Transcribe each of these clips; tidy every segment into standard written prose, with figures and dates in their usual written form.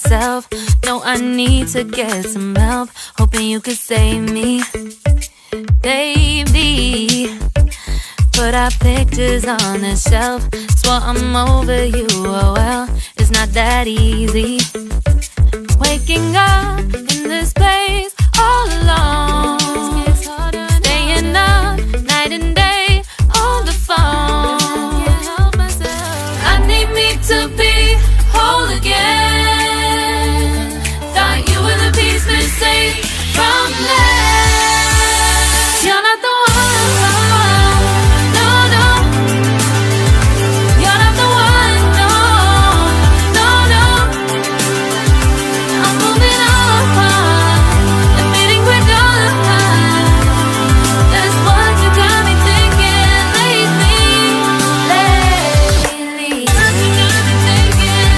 myself. No, I need to get some help. Hoping you could save me, baby. Put our pictures on the shelf. Swore I'm over you, oh well, it's not that easy. Waking up in this place all alone, staying up night and day on the phone. I need me to be whole again. Thought you were the piece missing from last. You're not the one, no, no. You're not the one, no, no, no. I'm moving on, admitting we're done. That's what you got me thinking lately. What you got me thinking.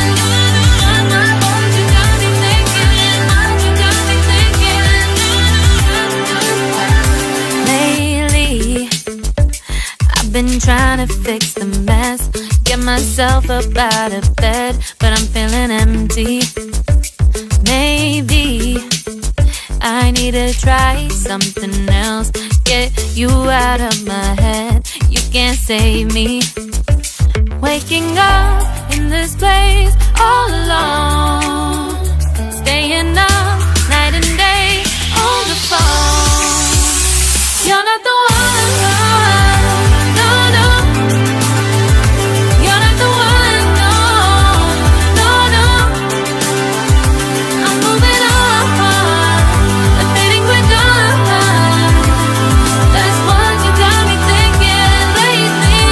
What you got me thinking. What you got me thinking. Lately, I've been trying to fix the mess, get myself up out of bed, but I'm feeling empty. Maybe I need to try something else. Get you out of my head, you can't save me. Waking up in this place all alone, staying up night and day on the phone. You're not the one, no, no. You're not the one, no, no, no. I'm moving on, admitting we're done. That's what you got me thinking lately.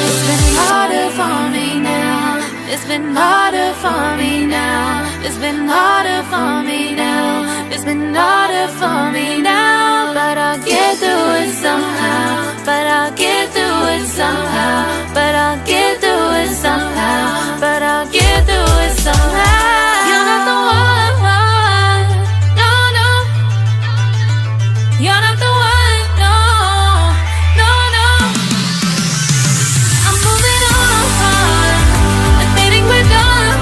It's been harder for me now. It's been harder for me now. It's been harder for me now. It's been harder for me now. But I'll get through it somehow. But I'll get through it somehow. But I'll get through it somehow. But I'll get through it somehow. You're not the one, no, no. You're not the one, no, no, no. I'm moving on, admitting we're done.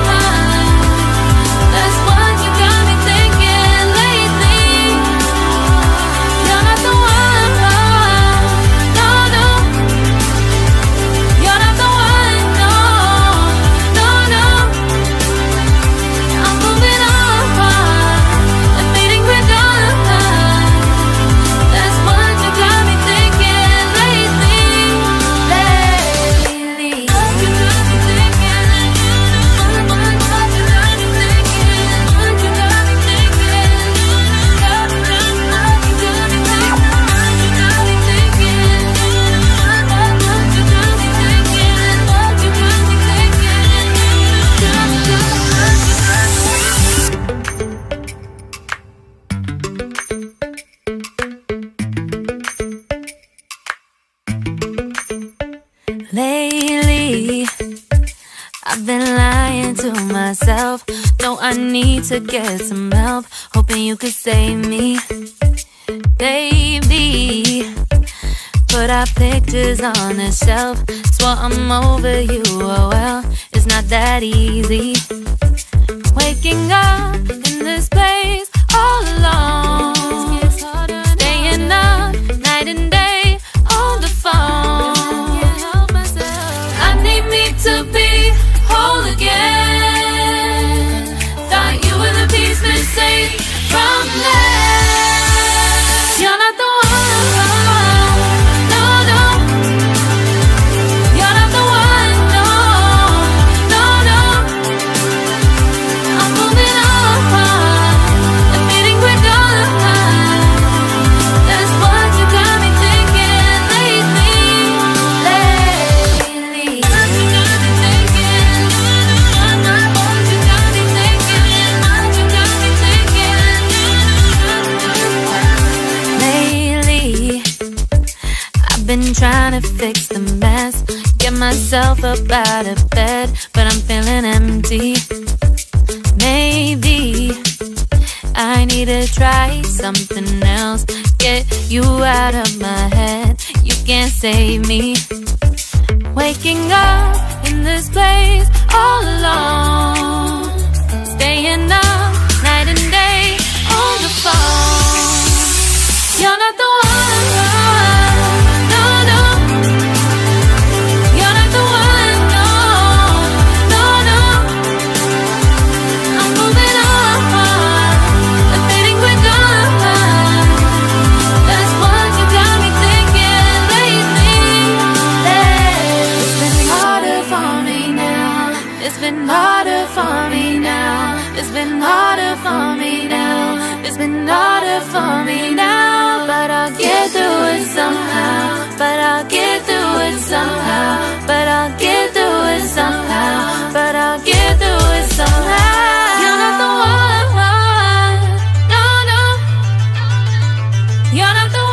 That's what you got me thinking lately. You're not the one, no, no. You're not the one, no, no, no. I'm moving on, admitting we're done. That's what you got me thinking lately. What you got me thinking. What you got me thinking. What you got me thinking. What you got me thinking. What you got me thinking. What you got me thinking. What you got me thinking. Lately, I've been lying to myself. No, I need to get some help. Hoping you could save me, baby. Put our pictures on the shelf. Swore I'm over you, oh well, it's not that easy. Waking up in this place all alone, staying up night and day on the phone. I need me to be whole again. Thought you were the piece missing from last. You're not the one, no, no. You're not the one, no, no, no. I'm moving on, admitting we're done. That's what you got me thinking lately. What you got me thinking. What you got me thinking. What you got me thinking. Lately, I've been trying to fix the mess, get myself up out of bed, but I'm feeling empty. Maybe I need to try something else. Get you out of my head, you can't save me. Waking up in this place all alone, staying up night and day on the phone. You're not the one, no, no. You're not the one, no, no, no. I'm moving on, admitting we're done. That's what you got me thinking lately. It's been harder for me now. It's been harder for me now. It's been harder for me now. It's been harder for me now. But I'll get through it somehow. But I'll get through it somehow. But I'll get through it somehow. But I'll get through it somehow. You're not the one. No, no. You're not the one.